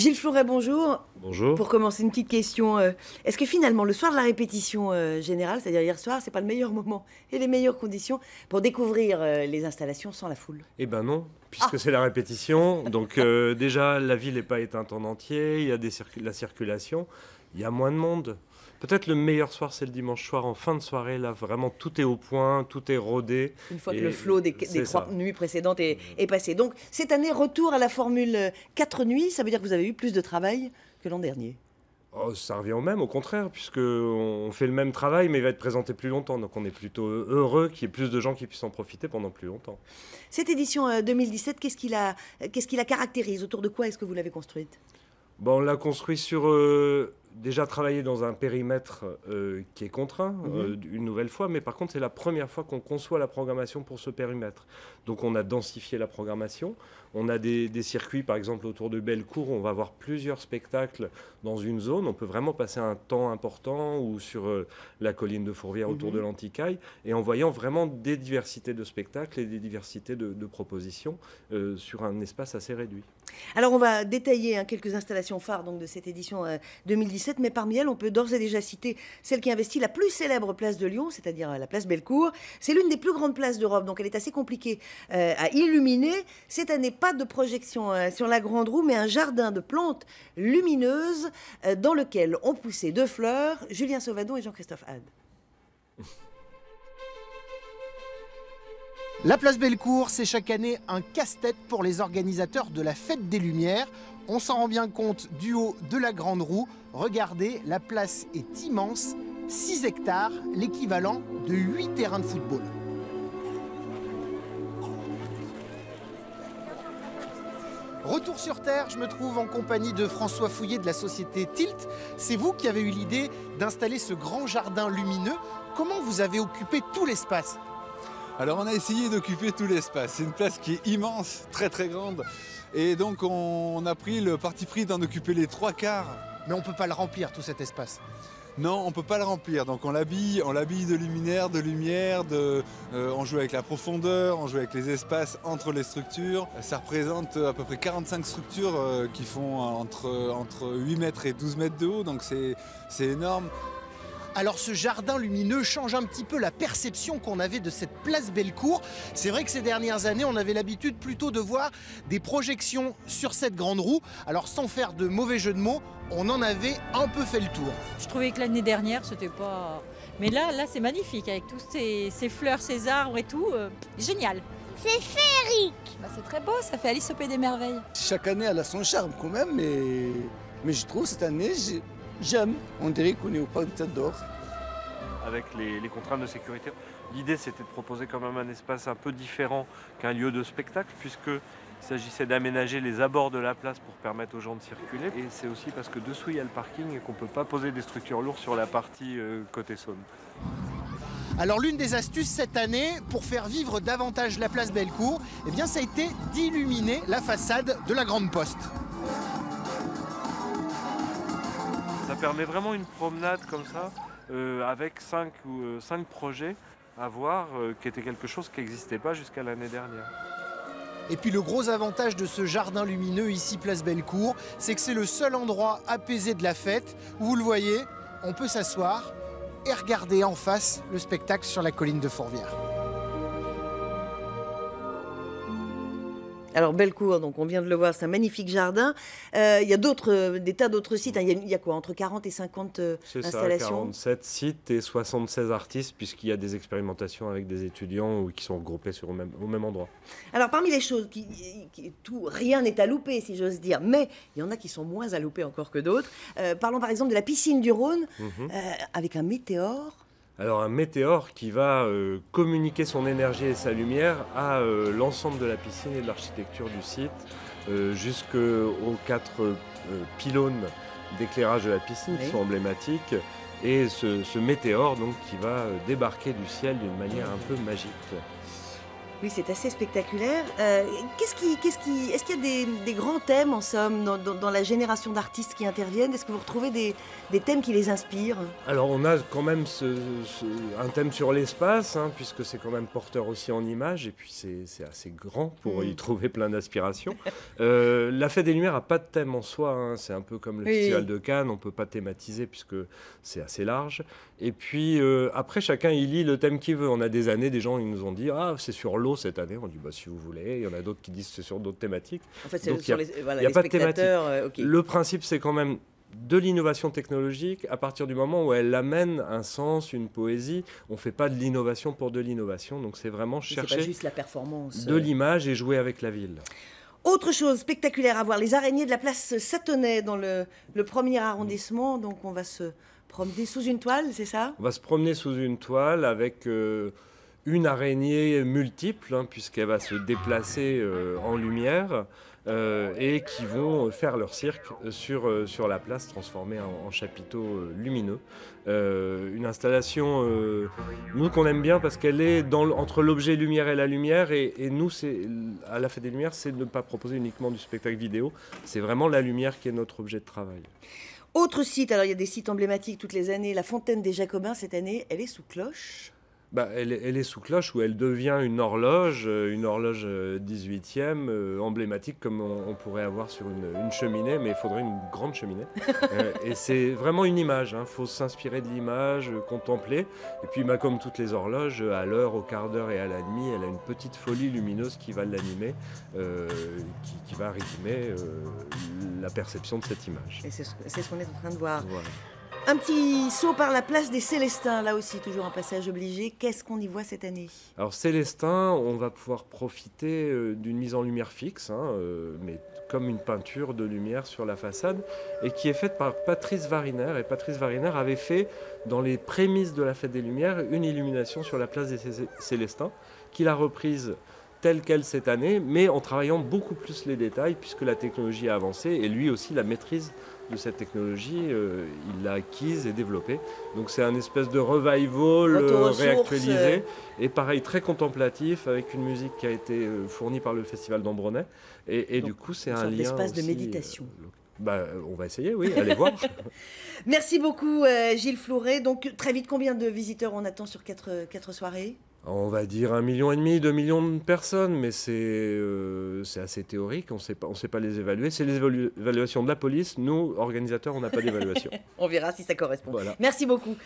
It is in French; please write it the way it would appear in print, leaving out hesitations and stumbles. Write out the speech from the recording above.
Gilles Floret, bonjour. Bonjour. Pour commencer, une petite question. Est-ce que finalement, le soir de la répétition générale, c'est-à-dire hier soir, c'est pas le meilleur moment et les meilleures conditions pour découvrir les installations sans la foule? Eh ben non, puisque c'est la répétition. Donc déjà, la ville n'est pas éteinte en entier, il y a la circulation, il y a moins de monde. Peut-être le meilleur soir, c'est le dimanche soir, en fin de soirée. Là, vraiment, tout est au point, tout est rodé. Une fois que le flot des 3 nuits précédentes est passé. Donc, cette année, retour à la formule 4 nuits, ça veut dire que vous avez eu plus de travail que l'an dernier? Oh, ça revient au même, au contraire, puisqu'on fait le même travail, mais il va être présenté plus longtemps. Donc, on est plutôt heureux qu'il y ait plus de gens qui puissent en profiter pendant plus longtemps. Cette édition 2017, qu'est-ce qui la caractérise? Autour de quoi est-ce que vous l'avez construite? Bon, on l'a construit sur déjà travailler dans un périmètre qui est contraint, une nouvelle fois, mais par contre, c'est la première fois qu'on conçoit la programmation pour ce périmètre. Donc, on a densifié la programmation. On a des circuits, par exemple, autour de Bellecour, où on va avoir plusieurs spectacles dans une zone. On peut vraiment passer un temps important, ou sur la colline de Fourvière, autour de l'Anticaille, et en voyant vraiment des diversités de spectacles et des diversités de propositions sur un espace assez réduit. Alors, on va détailler quelques installations phares donc, de cette édition 2017, mais parmi elles, on peut d'ores et déjà citer celle qui investit la plus célèbre place de Lyon, c'est-à-dire la place Bellecour. C'est l'une des plus grandes places d'Europe, donc elle est assez compliquée à illuminer. Cette année, pas de projection sur la grande roue, mais un jardin de plantes lumineuses dans lequel ont poussé 2 fleurs, Julien Sauvadon et Jean-Christophe Had. La place Bellecour, c'est chaque année un casse-tête pour les organisateurs de la Fête des Lumières. On s'en rend bien compte du haut de la grande roue. Regardez, la place est immense, 6 hectares, l'équivalent de 8 terrains de football. Retour sur Terre, je me trouve en compagnie de François Fouillet de la société Tilt. C'est vous qui avez eu l'idée d'installer ce grand jardin lumineux. Comment vous avez occupé tout l'espace ? Alors on a essayé d'occuper tout l'espace. C'est une place qui est immense, très très grande. Et donc on a pris le parti pris d'en occuper les 3/4. Mais on ne peut pas le remplir tout cet espace. Non, on ne peut pas le remplir. Donc on l'habille de luminaire, de lumière, on joue avec la profondeur, on joue avec les espaces entre les structures. Ça représente à peu près 45 structures qui font entre 8 mètres et 12 mètres de haut. Donc c'est énorme. Alors ce jardin lumineux change un petit peu la perception qu'on avait de cette place Bellecour. C'est vrai que ces dernières années, on avait l'habitude plutôt de voir des projections sur cette grande roue. Alors sans faire de mauvais jeu de mots, on en avait un peu fait le tour. Je trouvais que l'année dernière, c'était pas... Mais là c'est magnifique, avec tous ces fleurs, ces arbres et tout. Génial. C'est féerique. C'est très beau, ça fait Alice au Pays des Merveilles. Chaque année, elle a son charme quand même, mais je trouve cette année... J'aime, on dirait qu'on est au parc de Tête d'Or. Avec les contraintes de sécurité, l'idée c'était de proposer quand même un espace un peu différent qu'un lieu de spectacle, puisqu'il s'agissait d'aménager les abords de la place pour permettre aux gens de circuler. Et c'est aussi parce que dessous il y a le parking et qu'on ne peut pas poser des structures lourdes sur la partie côté Saône. Alors l'une des astuces cette année pour faire vivre davantage la place Bellecour, eh bien, ça a été d'illuminer la façade de la Grande Poste. Ça permet vraiment une promenade comme ça, avec 5 projets à voir, qui était quelque chose qui n'existait pas jusqu'à l'année dernière. Et puis le gros avantage de ce jardin lumineux ici place Bellecour, c'est que c'est le seul endroit apaisé de la fête où vous le voyez, on peut s'asseoir et regarder en face le spectacle sur la colline de Fourvière. Alors Bellecour, donc on vient de le voir, c'est un magnifique jardin. Il y a des tas d'autres sites. Il y a quoi, entre 40 et 50 installations? C'est ça, 47 sites et 76 artistes, puisqu'il y a des expérimentations avec des étudiants qui sont regroupés au même endroit. Alors parmi les choses, rien n'est à louper si j'ose dire, mais il y en a qui sont moins à louper encore que d'autres. Parlons par exemple de la piscine du Rhône, avec un météore. Alors un météore qui va communiquer son énergie et sa lumière à l'ensemble de la piscine et de l'architecture du site, jusqu'aux 4 pylônes d'éclairage de la piscine qui sont emblématiques, et ce météore donc, qui va débarquer du ciel d'une manière un peu magique. Oui, c'est assez spectaculaire. Est-ce qu'il y a des grands thèmes, en somme, dans la génération d'artistes qui interviennent? Est-ce que vous retrouvez des thèmes qui les inspirent? Alors on a quand même un thème sur l'espace, hein, puisque c'est quand même porteur aussi en images, et puis c'est assez grand pour y trouver plein d'inspiration. La Fête des Lumières n'a pas de thème en soi, hein, c'est un peu comme le Festival de Cannes, on ne peut pas thématiser puisque c'est assez large. Et puis après, chacun il lit le thème qu'il veut. On a des années, des gens ils nous ont dit « Ah, c'est sur l'eau cette année », on dit bah, « Si vous voulez ». Il y en a d'autres qui disent « C'est sur d'autres thématiques ». En fait, c'est donc sur il les a pas de thématique. Okay. Le principe, c'est quand même de l'innovation technologique à partir du moment où elle amène un sens, une poésie. On ne fait pas de l'innovation pour de l'innovation, donc c'est vraiment chercher pas juste la performance. De l'image et jouer avec la ville. Autre chose spectaculaire à voir, les araignées de la place Satonnet dans le 1er arrondissement. Donc on va se promener sous une toile, c'est ça? On va se promener sous une toile avec une araignée multiple, hein, puisqu'elle va se déplacer en lumière. Et qui vont faire leur cirque sur la place, transformée en chapiteaux lumineux. Une installation, nous, qu'on aime bien parce qu'elle est entre l'objet lumière et la lumière. Et nous, à la Fête des Lumières, c'est de ne pas proposer uniquement du spectacle vidéo. C'est vraiment la lumière qui est notre objet de travail. Autre site, alors il y a des sites emblématiques toutes les années. La Fontaine des Jacobins, cette année, elle est sous cloche. Bah, elle est sous cloche, où elle devient une horloge 18e, emblématique comme on pourrait avoir sur une cheminée, mais il faudrait une grande cheminée. Et c'est vraiment une image, il faut s'inspirer de l'image, contempler. Et puis bah, comme toutes les horloges, à l'heure, au quart d'heure et à la demi, elle a une petite folie lumineuse qui va l'animer, qui va rythmer la perception de cette image. Et c'est ce qu'on est en train de voir. Voilà. Un petit saut par la place des Célestins, là aussi, toujours un passage obligé. Qu'est-ce qu'on y voit cette année? Alors Célestin, on va pouvoir profiter d'une mise en lumière fixe, hein, mais comme une peinture de lumière sur la façade, et qui est faite par Patrice Variner. Et Patrice Variner avait fait, dans les prémices de la Fête des Lumières, une illumination sur la place des Célestins, qu'il a reprise telle qu'elle cette année, mais en travaillant beaucoup plus les détails, puisque la technologie a avancé, et lui aussi la maîtrise de cette technologie, il l'a acquise et développée. Donc c'est un espèce de revival réactualisé, et pareil, très contemplatif, avec une musique qui a été fournie par le Festival d'Ambronay, et du coup c'est un lien espace aussi, de méditation. On va essayer, oui, allez voir. Merci beaucoup Gilles Flouret. Donc très vite, combien de visiteurs on attend sur 4 soirées? On va dire 1,5 million, 2 millions de personnes, mais c'est assez théorique, on sait pas les évaluer. C'est les évaluations de la police. Nous, organisateurs, on n'a pas d'évaluation. On verra si ça correspond. Voilà. Merci beaucoup.